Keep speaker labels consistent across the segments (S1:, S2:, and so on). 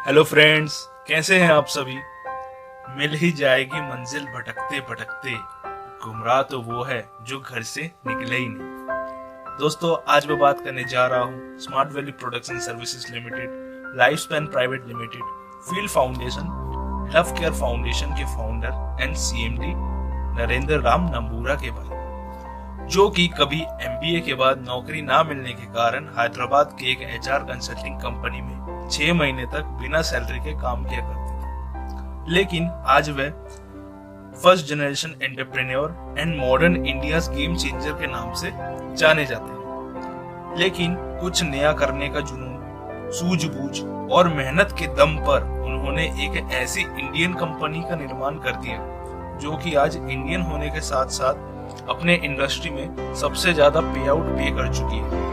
S1: Hello friends, कैसे हैं आप सभी। मिल ही जाएगी मंजिल भटकते भटकते, गुमराह तो वो है जो घर से निकले ही नहीं। दोस्तों, आज मैं बात करने जा रहा हूँ Smart Valley Products and Services Limited, Life Span Private Limited, Field Foundation, Love Care Foundation के founder and CMD Narendra Ram Nambura के बारे, जो कि कभी एमबीए के बाद नौकरी ना मिलने के कारण हैदराबाद के एक एचआर कंसल्टिंग कंपनी में 6 महीने तक बिना सैलरी के काम किया करते थे। लेकिन आज वह first generation entrepreneur and modern India's game changer के नाम से जाने जाते हैं। लेकिन कुछ नया करने का जुनून, सूझबूझ और मेहनत के दम पर उन्होंने एक ऐसी इंडियन कंपनी का निर्माण कर दिया जो कि आज इंडियन होने के साथ साथ अपने इंडस्ट्री में सबसे ज्यादा पे आउट पे कर चुकी है।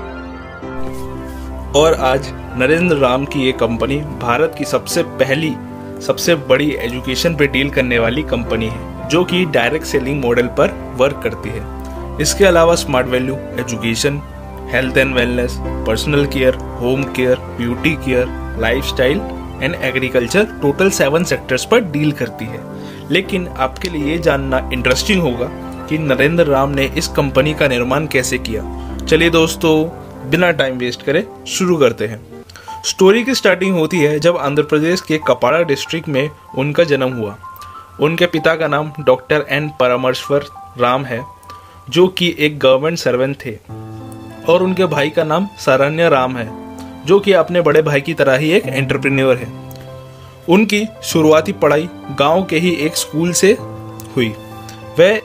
S1: और आज नरेंद्र राम की ये कंपनी भारत की सबसे बड़ी एजुकेशन पे डील करने वाली कंपनी है, जो कि डायरेक्ट सेलिंग मॉडल पर वर्क करती है। इसके अलावा smart value education, health and wellness, personal care, home care, beauty care, lifestyle and agriculture, total 7 sectors पर डील करती है। लेकिन आपके लिए ये जानना इंटरेस्टिंग होगा कि नरेंद्र राम ने इस कंपनी का निर्माण कैसे किया। चलिए दोस्तों, बिना टाइम वेस्ट करे शुरू करते हैं। स्टोरी की स्टार्टिंग होती है जब आंध्र प्रदेश के कपाड़ा डिस्ट्रिक्ट में उनका जन्म हुआ। उनके पिता का नाम डॉक्टर एन परमेश्वर राम है, जो कि एक गवर्नमेंट सर्वेंट थे, और उनके भाई का नाम सरन्या राम है, जो कि अपने बड़े भाई की तरह ही एक एंटरप्रेन्योर है। उनकी शुरुआती पढ़ाई गांव के ही एक स्कूल से हुई। वह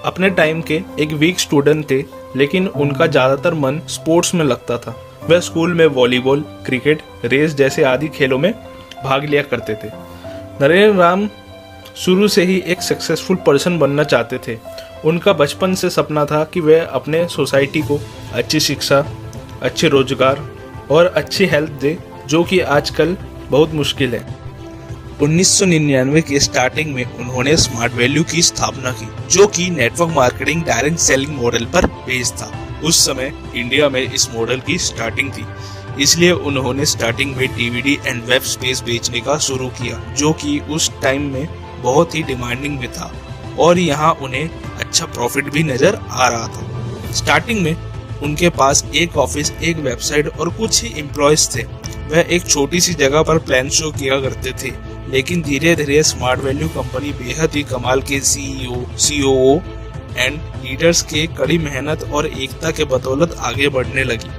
S1: अपने टाइम के एक वीक स्टूडेंट थे, लेकिन उनका ज़्यादातर मन स्पोर्ट्स में लगता था। वह स्कूल में वॉलीबॉल, क्रिकेट, रेस जैसे आदि खेलों में भाग लिया करते थे। नरेंद्र राम शुरू से ही एक सक्सेसफुल पर्सन बनना चाहते थे। उनका बचपन से सपना था कि वह अपने सोसाइटी को अच्छी शिक्षा, अच्छे रोजगार और अच्छी हेल्थ दे, जो कि आजकल बहुत मुश्किल है। 1999 के स्टार्टिंग में उन्होंने स्मार्ट वैल्यू की स्थापना की, जो कि network marketing direct selling model पर बेस्ड था। उस समय इंडिया में इस मॉडल की स्टार्टिंग थी, इसलिए उन्होंने स्टार्टिंग में डीवीडी एंड वेब स्पेस बेचने का शुरू किया, जो कि उस टाइम में बहुत ही डिमांडिंग में था और यहाँ उन्हें अच्छा प्रॉफिट भी नजर आ रहा था। स्टार्टिंग में उनके पास एक ऑफिस, एक वेबसाइट और कुछ ही एम्प्लॉयज थे। वह एक छोटी सी जगह पर प्लान शो किया करते थे, लेकिन धीरे धीरे स्मार्ट वैल्यू कंपनी बेहद ही कमाल के सीईओ, सीओओ एंड लीडर्स के कड़ी मेहनत और एकता के बदौलत आगे बढ़ने लगी।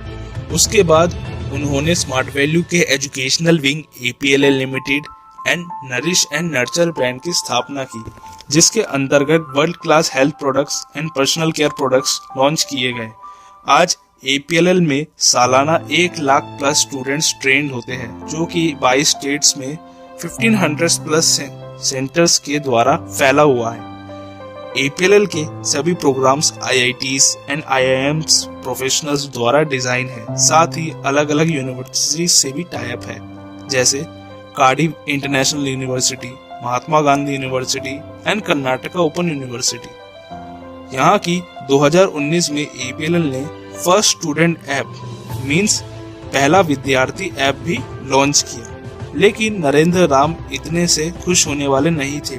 S1: उसके बाद उन्होंने स्मार्ट वैल्यू के educational wing APLL limited and nourish and nurture brand की स्थापना की, जिसके अंतर्गत world class health products and personal care products launch किए गए। आज APLL में सालाना 1 लाख प्लस स्टूडेंट्स ट्रेंड होते हैं, जो कि 22 स्टेट्स में 1500 प्लस सेंटर्स के द्वारा फैला हुआ है। APLL के सभी programmes IITs and IIMs professionals द्वारा डिजाइन है। साथ ही अलग अलग यूनिवर्सिटी से भी टाई अप है, जैसे Cardiff international university, Mahatma Gandhi university and Karnataka open university. यहाँ की 2019 में APLL ने फर्स्ट स्टूडेंट ऐप मींस पहला विद्यार्थी ऐप भी लॉन्च किया। लेकिन नरेंद्र राम इतने से खुश होने वाले नहीं थे।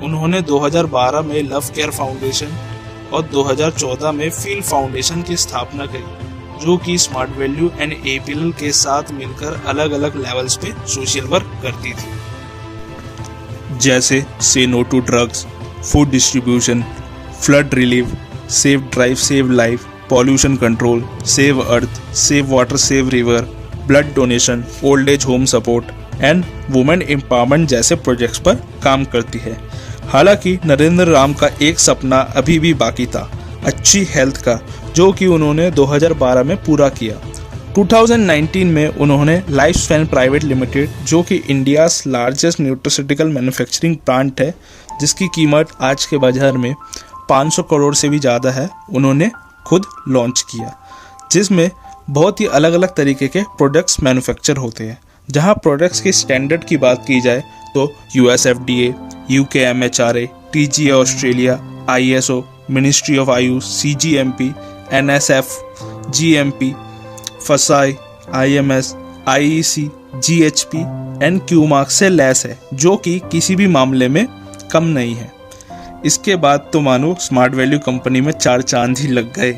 S1: उन्होंने 2012 में लव केयर फाउंडेशन और 2014 में फील्ड फाउंडेशन की स्थापना करी, जो कि स्मार्ट वैल्यू एंड APLL के साथ मिलकर अलग अलग लेवल्स पे सोशल वर्क करती थी, जैसे से no to drugs, food distribution, flood relief, save drive save life, pollution control, save earth, save water save river, blood donation, old age home support and women empowerment जैसे projects पर काम करती है। हालांकि नरेंद्र राम का एक सपना अभी भी बाकी था, अच्छी हेल्थ का, जो कि उन्होंने 2012 में पूरा किया। 2019 में उन्होंने लाइफ स्पैन प्राइवेट लिमिटेड, जो कि India's largest nutraceutical manufacturing plant है, जिसकी कीमत आज के बाजार में 500 करोड़ से भी ज़्यादा है, उन्होंने खुद लॉन्च किया, जिसमें बहुत ही अलग अलग तरीके के प्रोडक्ट्स मैन्युफैक्चर होते हैं। जहां प्रोडक्ट्स के स्टैंडर्ड की बात की जाए तो US FDA, UK MHRA, TGA Australia, ISO, ministry of Ayush, CGMP, NSF, GMP, FSSAI, IMS, IEC, GHP and Q mark से लैस है, जो कि किसी भी मामले में कम नहीं है। इसके बाद तो मानो स्मार्ट वैल्यू कंपनी में 4 चांद ही लग गए।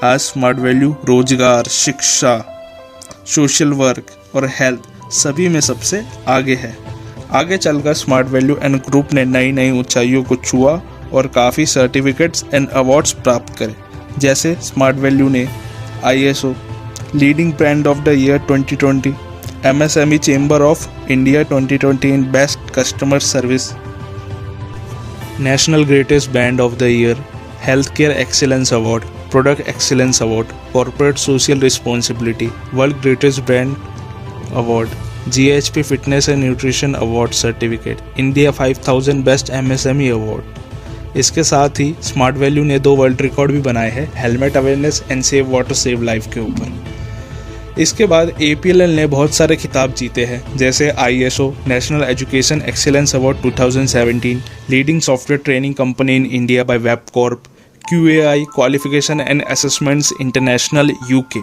S1: आज स्मार्ट वैल्यू रोजगार, शिक्षा, सोशल वर्क और हेल्थ सभी में सबसे आगे है। आगे चलकर स्मार्ट वैल्यू एंड ग्रुप ने नई नई ऊंचाइयों को छुआ और काफ़ी सर्टिफिकेट्स एंड अवार्ड्स प्राप्त करे। जैसे स्मार्ट वैल्यू ने ISO leading brand of the year 2020, MSME chamber of India 2020 in best customer service, national greatest brand of the year, health care excellence award, product excellence award, corporate social responsibility, world greatest brand award, GHP fitness and nutrition award certificate, India 5000 best MSME award. इसके साथ ही smart value ने 2 world record भी बनाए हैं helmet awareness and save water save life के ऊपर। इसके बाद APLL ने बहुत सारे खिताब जीते हैं, जैसे ISO national education excellence award 2017, leading software training company in India by Web Corp, QAI qualification and assessments international UK।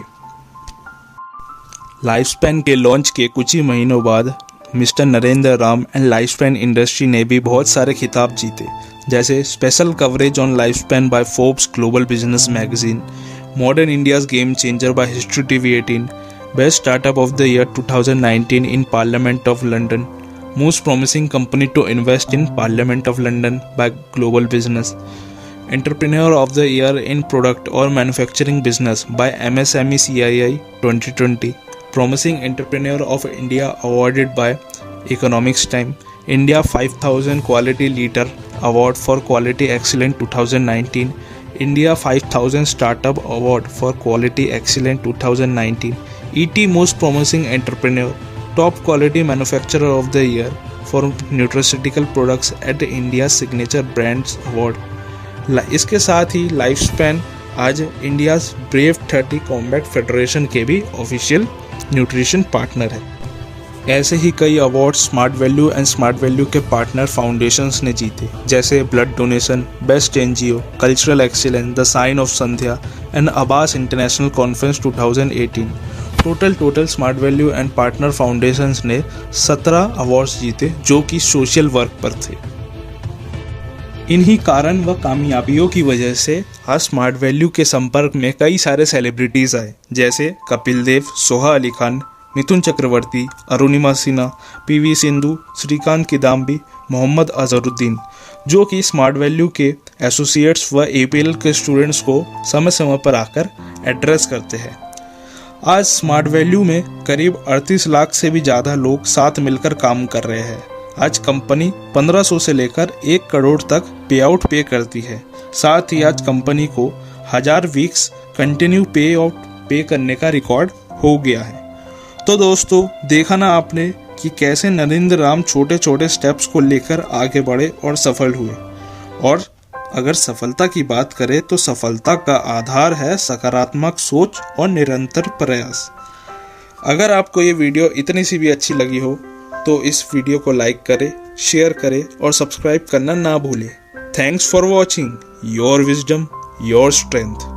S1: Life span के लॉन्च के कुछ ही महीनों बाद mister Narendra Ram and life span industry ने भी बहुत सारे खिताब जीते, जैसे special coverage on life span by Forbes global business magazine, modern India's game changer by history TV 18, best startup of the year 2019 in Parliament of London, most promising company to invest in Parliament of London by global business, entrepreneur of the year in product और manufacturing business by MSME CII 2020, Promising Entrepreneur of India awarded by Economics Time, India 5000 Quality Leader Award for Quality Excellence 2019, India 5000 Startup Award for Quality Excellence 2019, ET Most Promising Entrepreneur, Top Quality Manufacturer of the Year for Nutraceutical Products at India Signature Brands Award। इसके साथ ही life span आज India's brave 30 combat federation के भी official nutrition partner है। ऐसे ही कई award smart value and smart value के पार्टनर फाउंडेशंस ने जीते, जैसे blood donation, best NGO, cultural excellence, the sign of Sandhya and Abbas international conference 2018। Total smart value and partner foundations ने 17 अवार्ड्स जीते, जो कि सोशल वर्क पर थे। इन्हीं कारण व कामयाबियों की वजह से आज स्मार्ट वैल्यू के संपर्क में कई सारे सेलिब्रिटीज़ आए, जैसे कपिल देव, सोहा अली खान, मिथुन चक्रवर्ती, अरुणिमा सिन्हा, PV सिंधु, श्रीकांत किदाम्बी, मोहम्मद अजहरुद्दीन, जो कि स्मार्ट वैल्यू के एसोसिएट्स व APLL के स्टूडेंट्स को समय समय पर आकर एड्रेस करते हैं। आज स्मार्ट वैल्यू में करीब 38 लाख से भी ज़्यादा लोग साथ मिलकर काम कर रहे हैं। आज कंपनी 1500 से लेकर 1 करोड़ तक पे आउट पे करती है। साथ ही आज कंपनी को 1000 वीक्स कंटिन्यू पे आउट पे करने का रिकॉर्ड हो गया है। तो दोस्तों, देखा ना आपने कि कैसे नरेंद्र राम छोटे छोटे स्टेप्स को लेकर आगे बढ़े और सफल हुए। और अगर सफलता की बात करें तो सफलता का आधार है सकारात्मक सोच और निरंतर प्रयास। अगर आपको ये वीडियो इतनी सी भी अच्छी लगी हो तो इस वीडियो को लाइक करें, शेयर करें और सब्सक्राइब करना ना भूलें। Thanks for watching. Your wisdom, your strength.